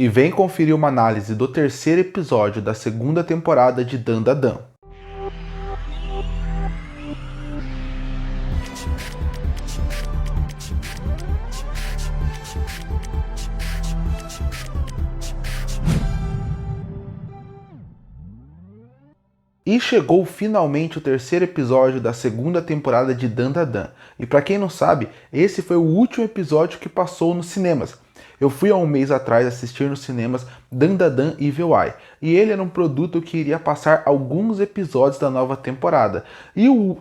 E vem conferir uma análise do terceiro episódio da segunda temporada de Dandadan. E chegou finalmente o terceiro episódio da segunda temporada de Dandadan. E para quem não sabe, esse foi o último episódio que passou nos cinemas. Eu fui há um mês atrás assistir nos cinemas Dandadan Evil Eye. E ele era um produto que iria passar alguns episódios da nova temporada. E o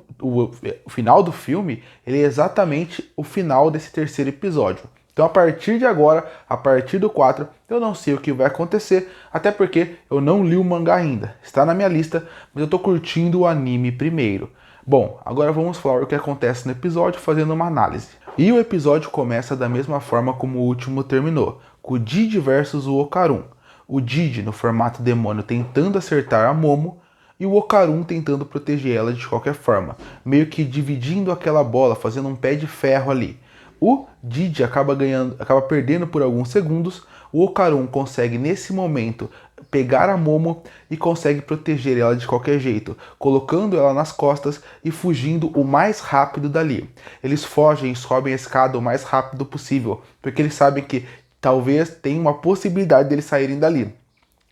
final do filme, ele é exatamente o final desse terceiro episódio. Então a partir de agora, a partir do 4, eu não sei o que vai acontecer, até porque eu não li o mangá ainda. Está na minha lista, mas eu tô curtindo o anime primeiro. Bom, agora vamos falar o que acontece no episódio fazendo uma análise. E o episódio começa da mesma forma como o último terminou, com o Didi versus o Okarun. O Didi no formato demônio tentando acertar a Momo, e o Okarun tentando proteger ela de qualquer forma, meio que dividindo aquela bola, fazendo um pé de ferro ali. O Didi acaba perdendo por alguns segundos, o Okarun consegue nesse momento pegar a Momo e consegue proteger ela de qualquer jeito, colocando ela nas costas e fugindo o mais rápido dali. Eles fogem e sobem a escada o mais rápido possível, porque eles sabem que talvez tenha uma possibilidade deles saírem dali.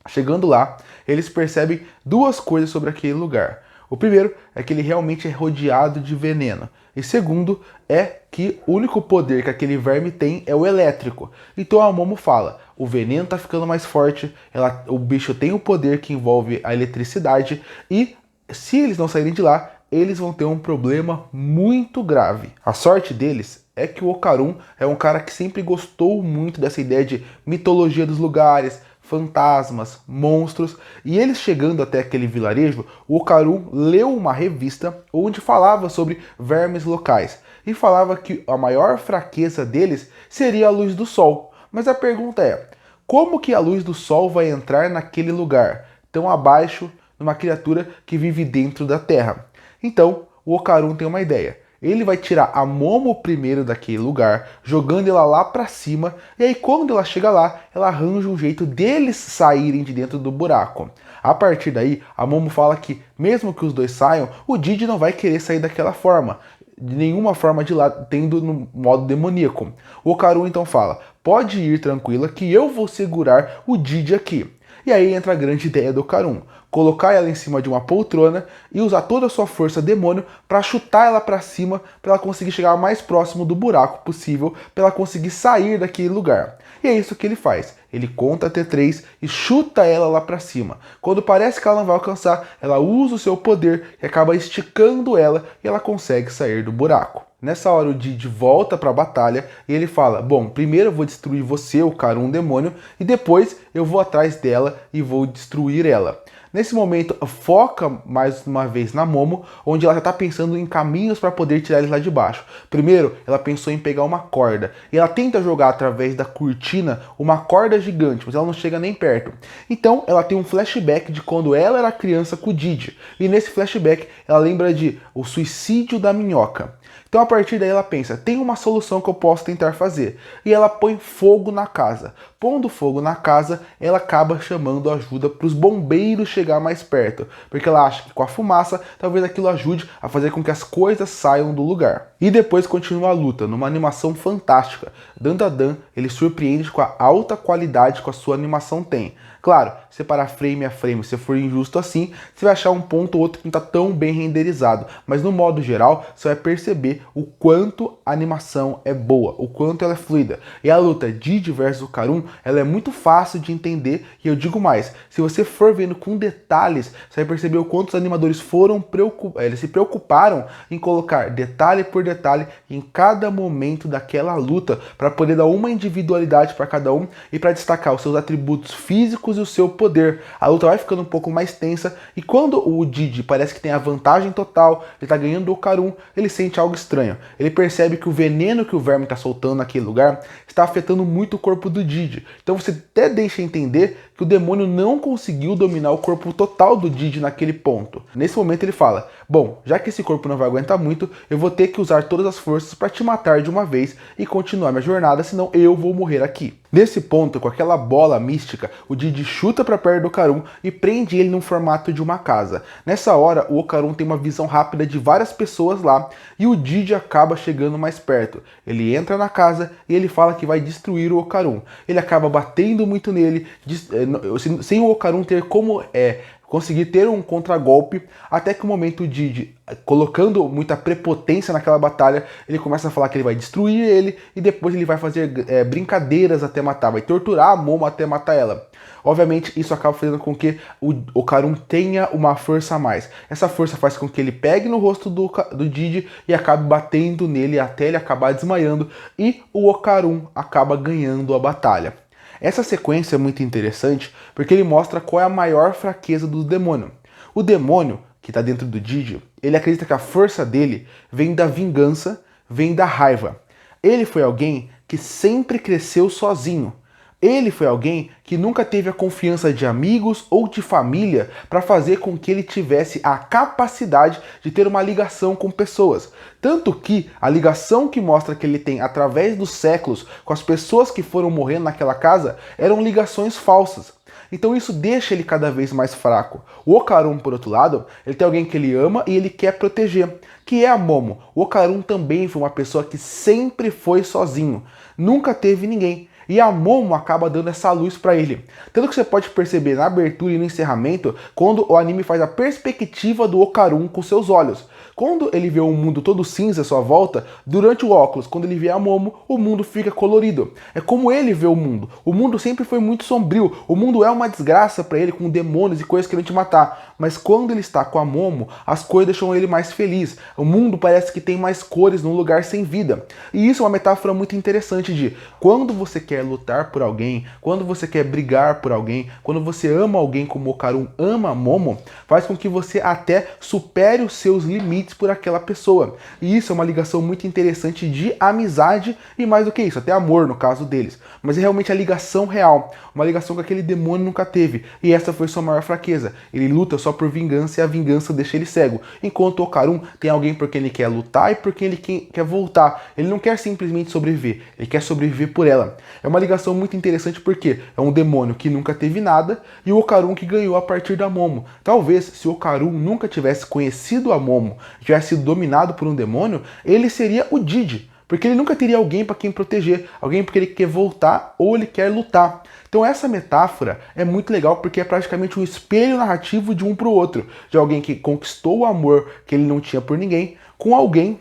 Chegando lá, eles percebem duas coisas sobre aquele lugar. O primeiro é que ele realmente é rodeado de veneno. E segundo é que o único poder que aquele verme tem é o elétrico. Então a Momo fala, o veneno tá ficando mais forte, o bicho tem o poder que envolve a eletricidade e se eles não saírem de lá, eles vão ter um problema muito grave. A sorte deles é que o Okarun é um cara que sempre gostou muito dessa ideia de mitologia dos lugares, fantasmas, monstros, e eles chegando até aquele vilarejo, o Okarun leu uma revista onde falava sobre vermes locais, e falava que a maior fraqueza deles seria a luz do sol. Mas a pergunta é, como que a luz do sol vai entrar naquele lugar, tão abaixo, numa criatura que vive dentro da terra? Então, o Okarun tem uma ideia. Ele vai tirar a Momo primeiro daquele lugar, jogando ela lá pra cima, e aí quando ela chega lá, ela arranja um jeito deles saírem de dentro do buraco. A partir daí, a Momo fala que, mesmo que os dois saiam, o Didi não vai querer sair daquela forma, de nenhuma forma de lá, tendo no modo demoníaco. O Okarun então fala, pode ir tranquila que eu vou segurar o Didi aqui. E aí entra a grande ideia do Okarun, colocar ela em cima de uma poltrona e usar toda a sua força demônio para chutar ela para cima, para ela conseguir chegar o mais próximo do buraco possível, para ela conseguir sair daquele lugar. E é isso que ele faz. Ele conta até 3 e chuta ela lá para cima. Quando parece que ela não vai alcançar, ela usa o seu poder e acaba esticando ela e ela consegue sair do buraco. Nessa hora o Didi volta para a batalha e ele fala, bom, primeiro eu vou destruir você, o Karun demônio, e depois eu vou atrás dela e vou destruir ela. Nesse momento, foca mais uma vez na Momo, onde ela já está pensando em caminhos para poder tirar eles lá de baixo. Primeiro, ela pensou em pegar uma corda, e ela tenta jogar através da cortina uma corda gigante, mas ela não chega nem perto. Então, ela tem um flashback de quando ela era criança com o Didi, e nesse flashback, ela lembra de o suicídio da minhoca. Então, a partir daí, ela pensa, tem uma solução que eu posso tentar fazer. E ela põe fogo na casa. Pondo fogo na casa, ela acaba chamando ajuda para os bombeiros chegar mais perto. Porque ela acha que com a fumaça, talvez aquilo ajude a fazer com que as coisas saiam do lugar. E depois continua a luta, numa animação fantástica. Dandadan, ele surpreende com a alta qualidade que a sua animação tem. Claro, separar frame a frame, se for injusto assim, você vai achar um ponto ou outro que não está tão bem renderizado. Mas no modo geral, você vai perceber o quanto a animação é boa, o quanto ela é fluida. E a luta Didi versus Okarun, ela é muito fácil de entender, e eu digo mais, se você for vendo com detalhes, você vai perceber o quanto os animadores eles se preocuparam em colocar detalhe por detalhe em cada momento daquela luta, para poder dar uma individualidade para cada um e para destacar os seus atributos físicos e o seu poder. A luta vai ficando um pouco mais tensa, e quando o Didi parece que tem a vantagem total, ele tá ganhando do Okarun, ele sente algo estranho. Ele percebe que o veneno que o verme tá soltando naquele lugar está afetando muito o corpo do Didi. Então você até deixa entender que o demônio não conseguiu dominar o corpo total do Didi naquele ponto. Nesse momento ele fala: bom, já que esse corpo não vai aguentar muito, eu vou ter que usar todas as forças para te matar de uma vez e continuar minha jornada, senão eu vou morrer aqui. Nesse ponto, com aquela bola mística, o Didi chuta para perto do Okarun e prende ele no formato de uma casa. Nessa hora, o Okarun tem uma visão rápida de várias pessoas lá e o Didi acaba chegando mais perto. Ele entra na casa e ele fala que vai destruir o Okarun. Ele acaba batendo muito nele, sem o Okarun ter como conseguir ter um contragolpe, até que o momento o Didi, colocando muita prepotência naquela batalha, ele começa a falar que ele vai destruir ele e depois ele vai fazer brincadeiras até matar, vai torturar a Momo até matar ela. Obviamente isso acaba fazendo com que o Okarun tenha uma força a mais. Essa força faz com que ele pegue no rosto do Didi e acabe batendo nele até ele acabar desmaiando e o Okarun acaba ganhando a batalha. Essa sequência é muito interessante porque ele mostra qual é a maior fraqueza do demônio. O demônio, que está dentro do Didi, ele acredita que a força dele vem da vingança, vem da raiva. Ele foi alguém que sempre cresceu sozinho. Ele foi alguém que nunca teve a confiança de amigos ou de família para fazer com que ele tivesse a capacidade de ter uma ligação com pessoas. Tanto que a ligação que mostra que ele tem através dos séculos com as pessoas que foram morrendo naquela casa eram ligações falsas. Então isso deixa ele cada vez mais fraco. O Okarun, por outro lado, ele tem alguém que ele ama e ele quer proteger, que é a Momo. O Okarun também foi uma pessoa que sempre foi sozinho, nunca teve ninguém. E a Momo acaba dando essa luz para ele. Tanto que você pode perceber na abertura e no encerramento, quando o anime faz a perspectiva do Okarun com seus olhos. Quando ele vê um mundo todo cinza à sua volta, durante o óculos, quando ele vê a Momo, o mundo fica colorido. É como ele vê o mundo. O mundo sempre foi muito sombrio. O mundo é uma desgraça para ele, com demônios e coisas querendo te matar. Mas quando ele está com a Momo, as coisas deixam ele mais feliz. O mundo parece que tem mais cores num lugar sem vida. E isso é uma metáfora muito interessante de quando você quer lutar por alguém, quando você quer brigar por alguém, quando você ama alguém como o Okarun ama a Momo, faz com que você até supere os seus limites por aquela pessoa. E isso é uma ligação muito interessante de amizade e mais do que isso, até amor no caso deles. Mas é realmente a ligação real, uma ligação que aquele demônio nunca teve. E essa foi sua maior fraqueza. Ele luta só por vingança e a vingança deixa ele cego. Enquanto o Okarun tem alguém por quem ele quer lutar e por quem ele quer voltar. Ele não quer simplesmente sobreviver, ele quer sobreviver por ela. É uma ligação muito interessante porque é um demônio que nunca teve nada e o Okarun que ganhou a partir da Momo. Talvez se o Okarun nunca tivesse conhecido a Momo, tivesse sido dominado por um demônio, ele seria o Didi. Porque ele nunca teria alguém para quem proteger, alguém porque ele quer voltar ou ele quer lutar. Então essa metáfora é muito legal porque é praticamente um espelho narrativo de um para o outro. De alguém que conquistou o amor que ele não tinha por ninguém, com alguém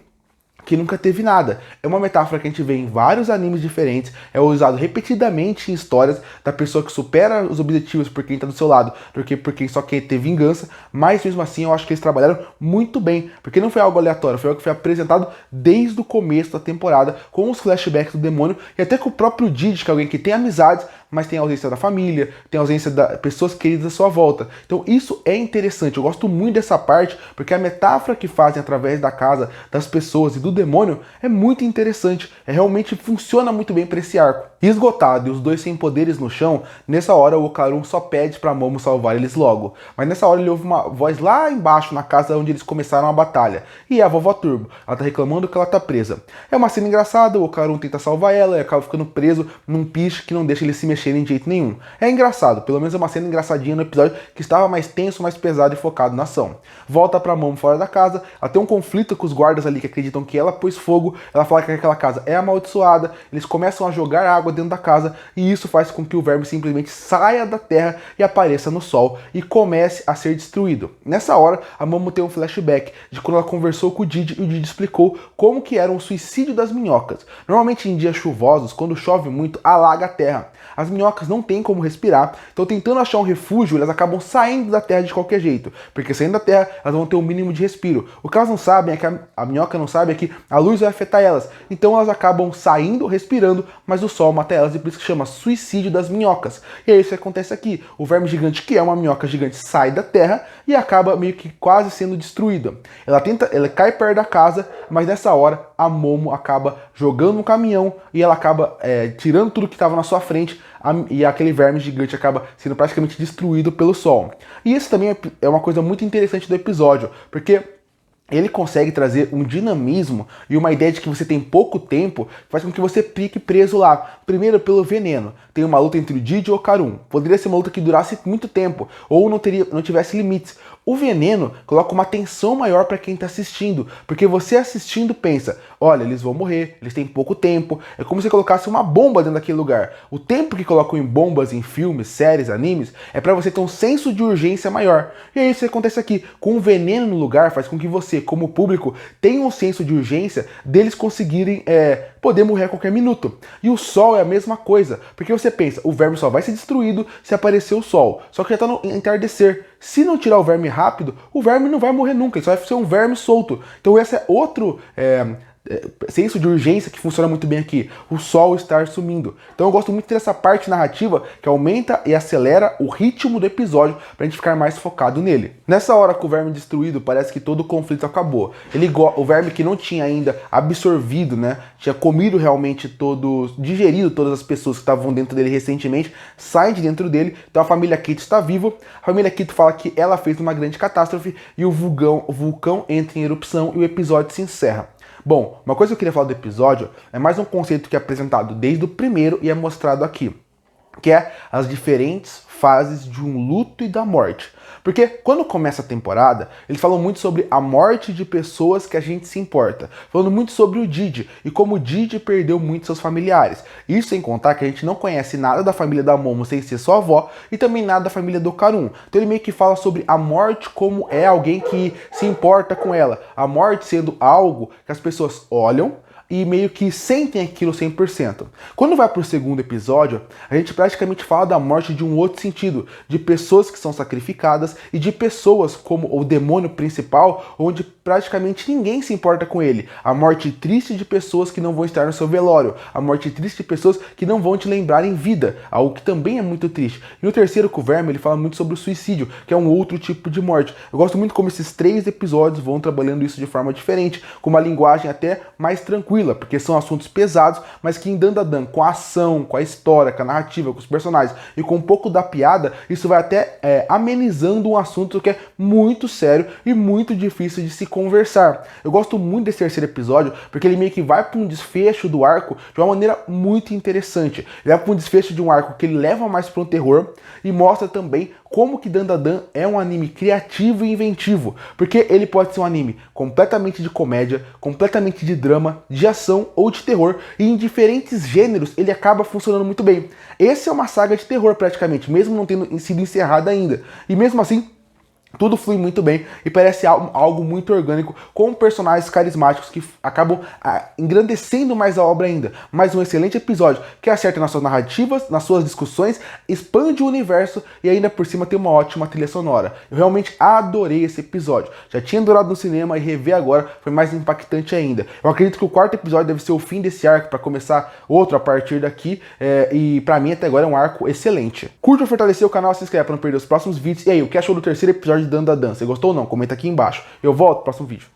que nunca teve nada. É uma metáfora que a gente vê em vários animes diferentes, é usado repetidamente em histórias da pessoa que supera os objetivos por quem está do seu lado, porque por quem só quer ter vingança, mas mesmo assim eu acho que eles trabalharam muito bem, porque não foi algo aleatório, foi algo que foi apresentado desde o começo da temporada, com os flashbacks do demônio, e até com o próprio Didi, que é alguém que tem amizades, mas tem a ausência da família, tem a ausência das pessoas queridas à sua volta. Então isso é interessante, eu gosto muito dessa parte, porque a metáfora que fazem através da casa, das pessoas e do demônio é muito interessante, realmente funciona muito bem para esse arco. Esgotado e os dois sem poderes no chão, nessa hora o Okarun só pede pra Momo salvar eles logo. Mas nessa hora ele ouve uma voz lá embaixo na casa onde eles começaram a batalha. E é a vovó Turbo, ela tá reclamando que ela tá presa. É uma cena engraçada, o Okarun tenta salvar ela e acaba ficando preso num piche que não deixa ele se mexer de jeito nenhum. É engraçado, pelo menos é uma cena engraçadinha no episódio que estava mais tenso, mais pesado e focado na ação. Volta pra Momo fora da casa, ela tem um conflito com os guardas ali que acreditam que ela pôs fogo, ela fala que aquela casa é amaldiçoada, eles começam a jogar água dentro da casa e isso faz com que o verme simplesmente saia da terra e apareça no sol e comece a ser destruído. Nessa hora, a Momo tem um flashback de quando ela conversou com o Didi e o Didi explicou como que era o suicídio das minhocas. Normalmente em dias chuvosos, quando chove muito, alaga a terra. As minhocas não têm como respirar, então tentando achar um refúgio, elas acabam saindo da terra de qualquer jeito, porque saindo da terra, elas vão ter um mínimo de respiro. O que elas não sabem é que a minhoca não sabe é que a luz vai afetar elas, então elas acabam saindo, respirando, mas o sol mata elas e por isso que chama suicídio das minhocas. E é isso que acontece aqui. O verme gigante, que é uma minhoca gigante, sai da terra e acaba meio que quase sendo destruída. Ela cai perto da casa, mas nessa hora a Momo acaba jogando no caminhão e ela acaba tirando tudo que estava na sua frente, e aquele verme gigante acaba sendo praticamente destruído pelo sol. E isso também é uma coisa muito interessante do episódio, porque ele consegue trazer um dinamismo e uma ideia de que você tem pouco tempo, faz com que você fique preso lá. Primeiro, pelo veneno. Tem uma luta entre o Didi e o Karun. Poderia ser uma luta que durasse muito tempo, ou não tivesse limites. O veneno coloca uma tensão maior para quem está assistindo, porque você assistindo pensa, olha, eles vão morrer, eles têm pouco tempo. É como se colocasse uma bomba dentro daquele lugar. O tempo que colocam em bombas em filmes, séries, animes, é para você ter um senso de urgência maior. E é isso que acontece aqui. Com o veneno no lugar, faz com que você, como público, tenha um senso de urgência deles conseguirem poder morrer a qualquer minuto. E o sol é a mesma coisa, porque você pensa, o verme só vai ser destruído se aparecer o sol. Só que já está no entardecer. Se não tirar o verme rápido, o verme não vai morrer nunca, ele só vai ser um verme solto. Então esse é outro senso de urgência que funciona muito bem aqui, o sol estar sumindo. Então eu gosto muito dessa parte narrativa que aumenta e acelera o ritmo do episódio pra gente ficar mais focado nele. Nessa hora com o verme destruído, parece que todo o conflito acabou. O verme que não tinha ainda absorvido, né, tinha comido realmente digerido todas as pessoas que estavam dentro dele recentemente, sai de dentro dele. Então a família Keito está viva. A família Keito fala que ela fez uma grande catástrofe e o vulcão entra em erupção e o episódio se encerra. Bom, uma coisa que eu queria falar do episódio é mais um conceito que é apresentado desde o primeiro e é mostrado aqui, que é as diferentes fases de um luto e da morte. Porque quando começa a temporada, eles falam muito sobre a morte de pessoas que a gente se importa. Falando muito sobre o Didi e como o Didi perdeu muitos seus familiares. Isso sem contar que a gente não conhece nada da família da Momo sem ser sua avó e também nada da família do Karun. Então ele meio que fala sobre a morte como é alguém que se importa com ela. A morte sendo algo que as pessoas olham e meio que sentem aquilo 100%. Quando vai pro segundo episódio, a gente praticamente fala da morte de um outro sentido, de pessoas que são sacrificadas e de pessoas como o demônio principal, onde praticamente ninguém se importa com ele. A morte triste de pessoas que não vão estar no seu velório, a morte triste de pessoas que não vão te lembrar em vida, algo que também é muito triste. E no terceiro, com o Verme, ele fala muito sobre o suicídio, que é um outro tipo de morte. Eu gosto muito como esses 3 episódios vão trabalhando isso de forma diferente, com uma linguagem até mais tranquila, porque são assuntos pesados, mas que em Dandadan, com a ação, com a história, com a narrativa, com os personagens e com um pouco da piada, isso vai até amenizando um assunto que é muito sério e muito difícil de se conversar. Eu gosto muito desse terceiro episódio, porque ele meio que vai para um desfecho do arco de uma maneira muito interessante. Ele vai para um desfecho de um arco que ele leva mais para um terror e mostra também como que Dandadan é um anime criativo e inventivo, porque ele pode ser um anime completamente de comédia, completamente de drama, de ação ou de terror, e em diferentes gêneros ele acaba funcionando muito bem. Essa é uma saga de terror praticamente, mesmo não tendo sido encerrada ainda, e mesmo assim tudo flui muito bem e parece algo muito orgânico, com personagens carismáticos que acabam engrandecendo mais a obra ainda. Mais um excelente episódio que acerta nas suas narrativas, nas suas discussões, expande o universo e ainda por cima tem uma ótima trilha sonora. Eu realmente adorei esse episódio. Já tinha adorado no cinema e rever agora foi mais impactante ainda. Eu acredito que o 4º episódio deve ser o fim desse arco para começar outro a partir daqui e pra mim até agora é um arco excelente. Curte ou fortalecer o canal, se inscreve para não perder os próximos vídeos. E aí, o que achou do terceiro episódio de Dandadan? Você gostou ou não? Comenta aqui embaixo. Eu volto no próximo vídeo.